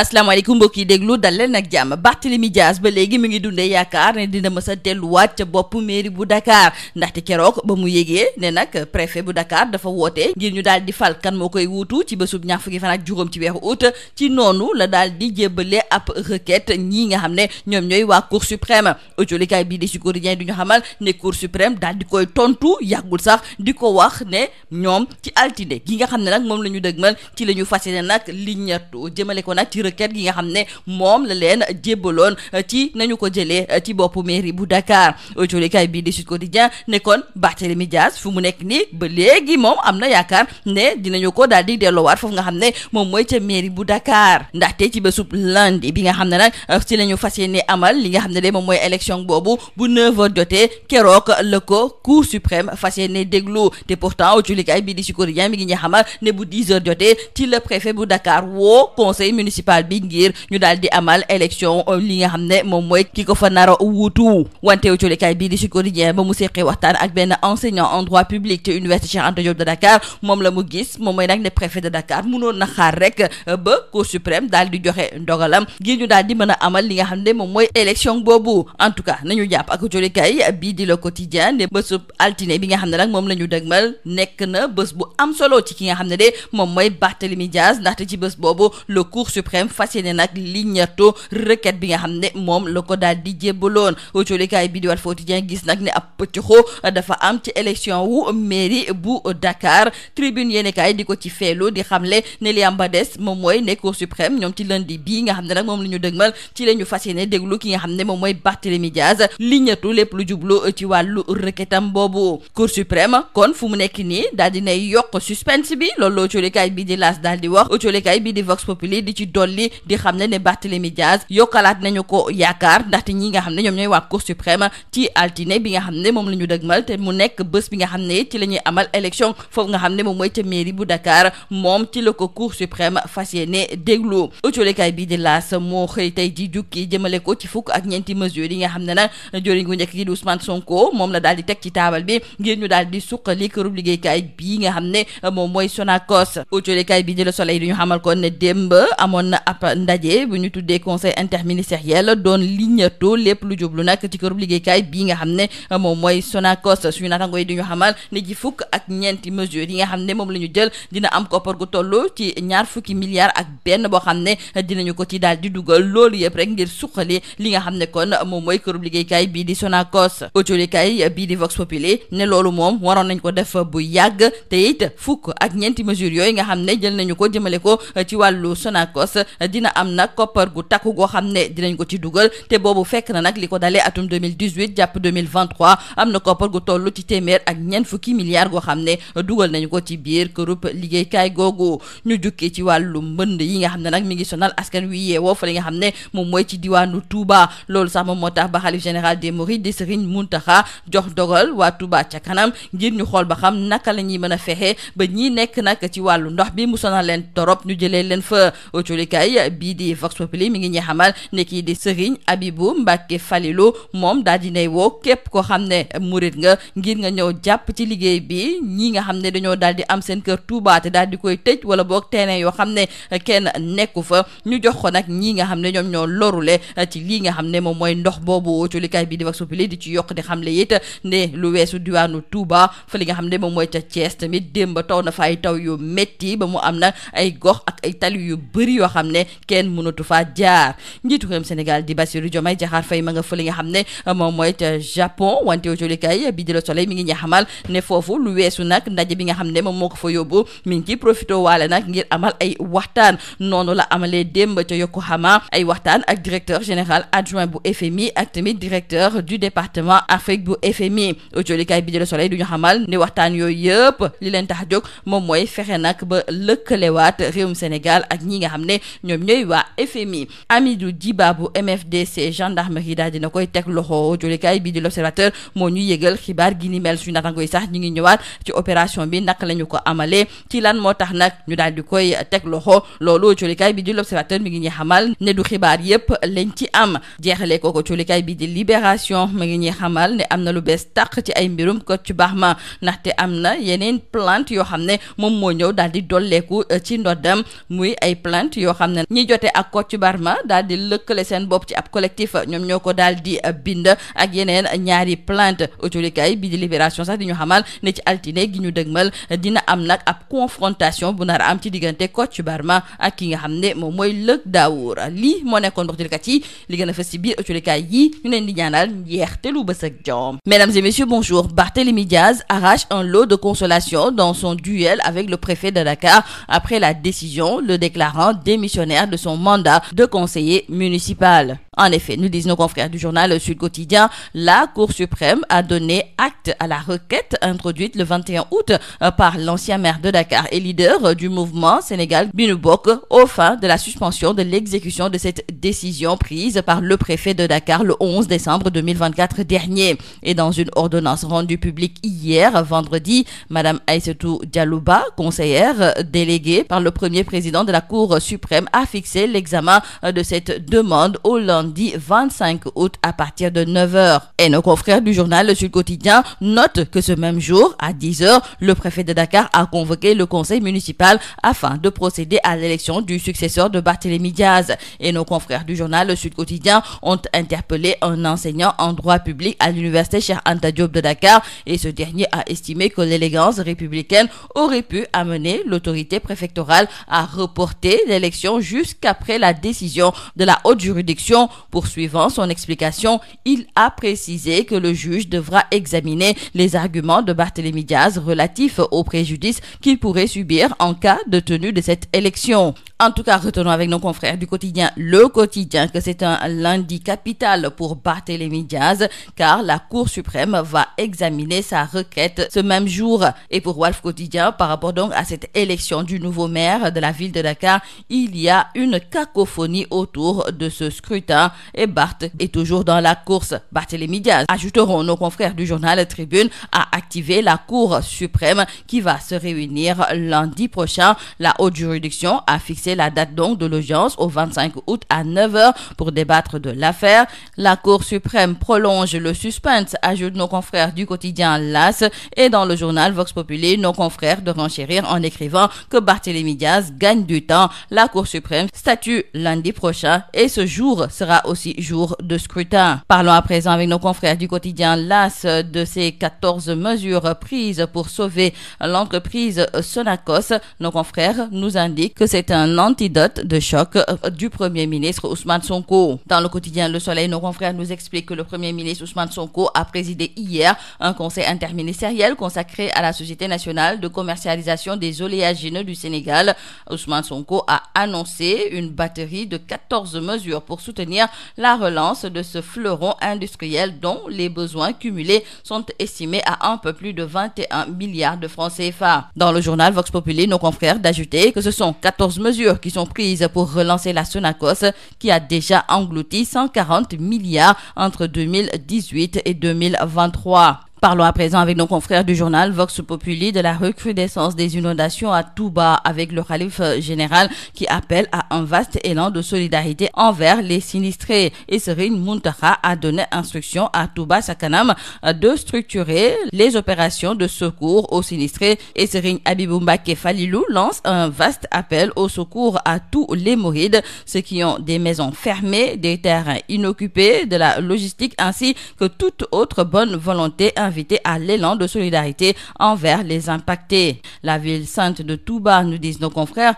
asalaamaaleykum mbokk yi déglu dal leen ak jàmm. Barthélémy Dias ba léegi mi ngi dundee yaakaar ne dina mës a delluwaat ca bopp mairie bu Dakar ndaxte keroog ba mu yégee ne nag préfet bu Dakar dafa woote ngir ñu daal di fal kan moo koy wuutu ci bésub ñaar fukki fan ak juróom ci weeru août ci noonu la daal di jébbale ab requête ñii nga xam ne ñoom ñooy waa Cour suprême. autolikaay bii di Sud Quotidien du ñu xamal ne Cour suprême daal di koy tontu yàggul sax di ko wax ne ñoom ci altine gi nga xam ne nag moom la ñu dëgmal ci la ñu fas yéene nag li ñettu jëmale ko nag ci requête gi nga xam ne moom la leen jébbaloon ci nañu ko jëlee ci boppu mairie bu Dakar. autolikaay bii di Sud Quotidien ne kon Barthélémy Dias fu mu nekk nii ba léegi moom am na yaakaar ne dinañu ko daal di delloowaat foofu nga xam ne moom mooy ca mairie bu Dakar ndaxte ci bésub lundi bi nga xam ne nag ci la ñu fas yéene amal li nga xam ne de moom mooy élection boobu bu 9h jotee keroog la ko Cour suprême fas yéene déglu te pourtant autolikaay bii di Sud Quotidien mi ngi ñu xamal ne bu 10h jotee ci le préfet bu Dakar woo conseil municipal bi ngir ñu daal di amal élection li nga xam ne moom mooy ki ko fa nar a wuutu. wante autolikaay bii di Sud Quotidien ba mu seqee waxtaan ak benn enseignant en droit public te université Cheikh Anta Diop de Dakar moom la mu gis moom mooy nag ne préfet de Dakar mënoon na xaar rek ba Cour suprême daal di joxe ndogalam ngir ñu daal di mën a amal li nga xam ne moom mooy élection boobu. en tout cas nañu jàpp ak autolikaay bii di Le Quotidien ne bésub altine bi nga xam ne nag moom la ñu dëgmal nekk na bés bu am solo ci ki nga xam ne de moom mooy Barthélémy Dias ndaxte ci bés boobu le Cour suprême fas yéene nag li ñettu requête bi nga xam ne moom la ko daal di jébbaloon. autolikaay bi di Walf Quotidien gis nag ne ab pëccxoo dafa am ci élection wu mairie bu Dakar. tribune yéene kaay di ko ci feelu di xamle ne li am ba des moom mooy ne Cour suprême ñoom ci lundi bii nga xam ne nag moom la ñu dëgmal ci la ñu fas yéene déglu ki nga xam ne moom mooy Barthélémy Dias li ñettu lépp lu jublu ci wàllu requête am boobu. Cour suprême kon fu mu nekk nii daal di nay yokk suspense bi loolu autolikaay bi di L'As daal di wax. autolikaay bi di Vox Populi di ci dolli di xam ne Barthélémy Dias yokkalaat nañu ko yaakaar ndaxte ñi nga xam ne ñoom ñooy waa Cour suprême ci altine bi nga xam ne moom la ñu dëgmal te mu nekk bés bi nga xam ne ci la ñuy amal élection foofu nga xam ne moom mooy ca mairie bu Dakar moom ci la ko Cour suprême fas yéene déglu. autolikaay bi di L'As moo xëy tey ji jukki jëmale ko ci fukk ak ñeenti mesures yi nga xam ne nag joriñ gu njëkk gi di Ousmane Sonko moom la daal di teg ci taabal bi ngir ñu daal di suqali kërub liggéeykaay bii nga xam ne moom mooy Sonacos. autolikaay bi di Le Soleil du ñu xamal kon ne démb amoon na ab ndaje bu ñu tuddee conseil interministériel doon liñatu lépp lu jublu nag ci kërub liggéeykaay bii nga xam ne moom mooy Sonacos. suñu naataango yi di ñu xamal ne ji fukk ak ñeenti mesures yi nga xam ne moom la ñu jël dina am koppar gu toll ci ñaar fukki milliards ak benn boo xam ne dinañu ko ci daal di dugal loolu yëpp rek ngir suqali li nga xam ne kon moom mooy kërub liggéeykaay bii di Sonacos. autolikaay bii di Vox Populi ne loolu moom waroon nañ ko def bu yàgg te it fukk ak ñeenti mesures yooyu nga xam ne jël nañu ko jëmale ko ci wàllu Sonacos dina am nag koppar gu takku goo xam ne dinañ ko ci dugal te boobu fekk na nag li ko dalee atum 2018 jàpp 2023 am na koppar gu toll ci téeméer ak ñeent fukki milliards goo xam ne dugal nañu ko ci biir kërub liggéeykaay googu. ñu jukki ci wàllu mbënd yi nga xam ne nag mi ngi sonal askan wi yeewoo fa li nga xam ne moom mooy ci diwaanu Touba loolu sax moom moo tax ba xalif général des Mourides di Serigne Mountakha jox dogal waa Touba ca kanam ngir ñu xool ba xam naka la ñuy mën a fexe ba ñi nekk nag ci wàllu ndox bi mu sonal leen torop ñu jëlee leen fa. autolikaay bii di Vox Populi mi ngi ñuy xamal ne kii di Serigne Abibou Mbacké Falilou moom daal di nay woo képp koo xam ne murit nga ngir nga ñëw jàpp ci liggéey bi ñi nga xam ne dañoo daal di am seen kër Touba te daal di koy tëj wala boog terrain yoo xam ne kenn nekku fa ñu jox ko nag ñi nga xam ne ñoom ñoo lorule ci lii nga xam ne moom mooy ndox boobu. autolikaay bii di Vox Populi di ci yokk di xam le it ne lu weesu diwaanu Touba fa li nga xam ne moom mooy ca Thiès tamit démb taw na fa ay taw yu métti ba mu am nag ay gox ak ay tali yu bëri yoo xam ne kenn mënatu faa jaar. njiitu réewum Sénégal di Bassirou Diomaye Diakhar Faye ma nga fa li nga xam ne moom mooy ca Japon wante autolikaay bii di Le Soleil mi ngi ñu xamal ne foofu lu weesu nag ndaje bi nga xam ne moom moo ko fa yóbbu mi ngi ci profité waale nag ngir amal ay waxtaan noonu la amalee démb ca Yokohama ay waxtaan ak directeur général adjoint bu FMI ak tamit directeur du département Afrique bu FMI. autolikaay bi di Le Soleil du ñu xamal ne waxtaan yooyu yëpp li leen tax a jóg moom mooy fexe nag ba lëkkalewaat réewum Sénégal ak ñi nga xam ne ñoom ñooy waa FMI. Amidou Djiba bu MFDC gendarmerie daal dina koy teg loxo. autolikaay bi di L'Observateur moo ñu yëgal xibaar gi ni mel suñu natango yi sax ñu ngi ñëwaat ci opération bi naka la ñu ko amalee ci lan moo tax nag ñu daal di koy teg loxo loolu autolikaay bi di L'Observateur mi ngi ñuy xamal ne du xibaar yépp lañ ci am. jeexalee ko autolikaay bi di Libération mi ngi ñuy xamal ne am na lu bees tàq ci ay mbirum Kocc Barma ndaxte am na yeneen plainte yoo xam ne moom moo ñëw daal di dolleeku ci ndoddam muy ay plainte yoo xam xam ne ñi jote ak Kocc Barma daal di lëkkale seen bopp ci ab collectif ñoom ñoo ko daal di bind ak yeneen ñaari plainte autolikaay bi di Libération sax di ñu xamal ne ci altine gi ñu dëgmal dina am nag ab confrontation bu nar a am ci diggante Kocc Barma ak ki nga xam ne moom mooy Lëg Daawur lii moo nekkoon ndoxtalikat yi li gën a fës ci biir autolikaay yi ñu leen di ñaanal njeexte lu bës ak jom. Mesdames et messieurs, bonjour. Barthélémy Diaz arrache un lot de consolation dans son duel avec le préfet de Dakar après la décision le déclarant démissionnaire de son mandat de conseiller municipal. En effet, nous disent nos confrères du journal Sud Quotidien, la Cour suprême a donné acte à la requête introduite le 21 août par l'ancien maire de Dakar et leader du mouvement Sénégal Bi Nu Bokk aux fins de la suspension de l'exécution de cette décision prise par le préfet de Dakar le 11 décembre 2024 dernier. Et dans une ordonnance rendue publique hier, vendredi, Madame Aïssatou Diallo Ba, conseillère déléguée par le premier président de la Cour suprême, a fixé l'examen de cette demande au lundi 25 août à partir de 9h. Et nos confrères du journal Le Sud Quotidien notent que ce même jour, à 10h, le préfet de Dakar a convoqué le conseil municipal afin de procéder à l'élection du successeur de Barthélémy Diaz. Et nos confrères du journal Le Sud Quotidien ont interpellé un enseignant en droit public à l'université Cheikh Anta Diop de Dakar et ce dernier a estimé que l'élégance républicaine aurait pu amener l'autorité préfectorale à reporter l'élection jusqu'après la décision de la haute juridiction. Poursuivant son explication, il a précisé que le juge devra examiner les arguments de Barthélémy Diaz relatifs au préjudice qu'il pourrait subir en cas de tenue de cette élection. En tout cas, retenons avec nos confrères du quotidien Le Quotidien que c'est un lundi capital pour Barthélémy Diaz car la Cour suprême va examiner sa requête ce même jour. Et pour Walf Quotidien, par rapport donc à cette élection du nouveau maire de la ville de Dakar, il y a une cacophonie autour de ce scrutin et Barth est toujours dans la course. Barthélémy Diaz, ajouteront nos confrères du journal Tribune, a activé la Cour suprême qui va se réunir lundi prochain. La haute juridiction a fixé la date donc de l'audience au 25 août à 9h pour débattre de l'affaire. La Cour suprême prolonge le suspense, ajoutent nos confrères du quotidien L'As, et dans le journal Vox Populi, nos confrères de renchérir en écrivant que Barthélémy Diaz gagne du temps. La Cour suprême statue lundi prochain et ce jour sera aussi jour de scrutin. Parlons à présent avec nos confrères du quotidien L'As de ces 14 mesures prises pour sauver l'entreprise Sonacos. Nos confrères nous indiquent que c'est un antidote de choc du Premier ministre Ousmane Sonko. Dans le quotidien Le Soleil, nos confrères nous expliquent que le Premier ministre Ousmane Sonko a présidé hier un conseil interministériel consacré à la Société nationale de commercialisation des oléagineux du Sénégal. Ousmane Sonko a annoncé une batterie de 14 mesures pour soutenir la relance de ce fleuron industriel dont les besoins cumulés sont estimés à un peu plus de 21 milliards de francs CFA. Dans le journal Vox Populi, nos confrères d'ajouter que ce sont 14 mesures qui sont prises pour relancer la Sonacos qui a déjà englouti 140 milliards entre 2018 et 2023. Parlons à présent avec nos confrères du journal Vox Populi de la recrudescence des inondations à Touba avec le khalife général qui appelle à un vaste élan de solidarité envers les sinistrés. Et Serigne Mountakha a donné instruction à Touba Ca Kanam de structurer les opérations de secours aux sinistrés. Et Serigne Abibou Mbacké Falilou lance un vaste appel au secours à tous les mourides, ceux qui ont des maisons fermées, des terrains inoccupés, de la logistique ainsi que toute autre bonne volonté invité à l'élan de solidarité envers les impactés. La ville sainte de Touba, nous disent nos confrères,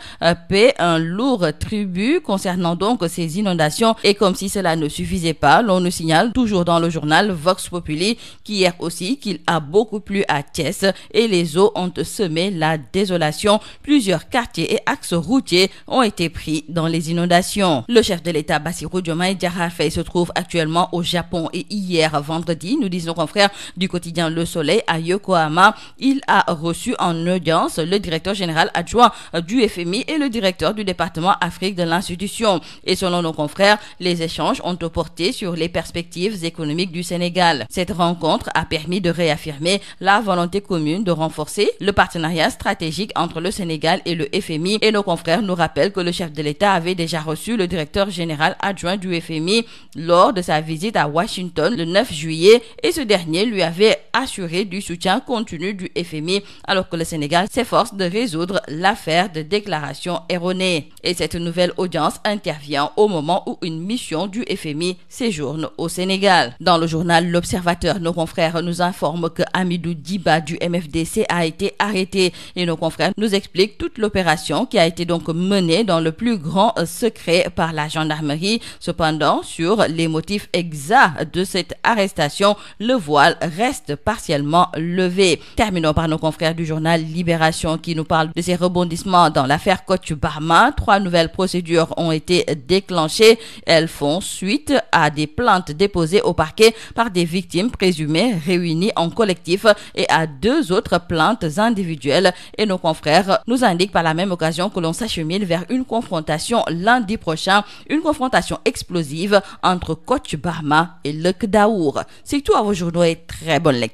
paie un lourd tribut concernant donc ces inondations et comme si cela ne suffisait pas, l'on nous signale toujours dans le journal Vox Populi qu'hier aussi qu'il a beaucoup plu à Thiès et les eaux ont semé la désolation. Plusieurs quartiers et axes routiers ont été pris dans les inondations. Le chef de l'État Bassirou Diomaye Diakhar Faye se trouve actuellement au Japon et hier vendredi, nous disent nos confrères du quotidien Le Soleil à Yokohama, il a reçu en audience le directeur général adjoint du FMI et le directeur du département Afrique de l'institution. Et selon nos confrères, les échanges ont porté sur les perspectives économiques du Sénégal. Cette rencontre a permis de réaffirmer la volonté commune de renforcer le partenariat stratégique entre le Sénégal et le FMI. Et nos confrères nous rappellent que le chef de l'État avait déjà reçu le directeur général adjoint du FMI lors de sa visite à Washington le 9 juillet et ce dernier lui avait s'est assuré du soutien continu du FMI alors que le Sénégal s'efforce de résoudre l'affaire de déclaration erronée. Et cette nouvelle audience intervient au moment où une mission du FMI séjourne au Sénégal. Dans le journal L'Observateur, nos confrères nous informent que Hamidou Djiba du MFDC a été arrêté et nos confrères nous expliquent toute l'opération qui a été donc menée dans le plus grand secret par la gendarmerie. Cependant, sur les motifs exacts de cette arrestation, le voile reste partiellement levé. Terminons par nos confrères du journal Libération qui nous parlent de ces rebondissements dans l'affaire Kocc Barma. 3 nouvelles procédures ont été déclenchées. Elles font suite à des plaintes déposées au parquet par des victimes présumées réunies en collectif et à 2 autres plaintes individuelles. Et nos confrères nous indiquent par la même occasion que l'on s'achemine vers une confrontation lundi prochain, une confrontation explosive entre Kocc Barma et Luc Daour. C'est tout à vos journaux et très bonne lecture.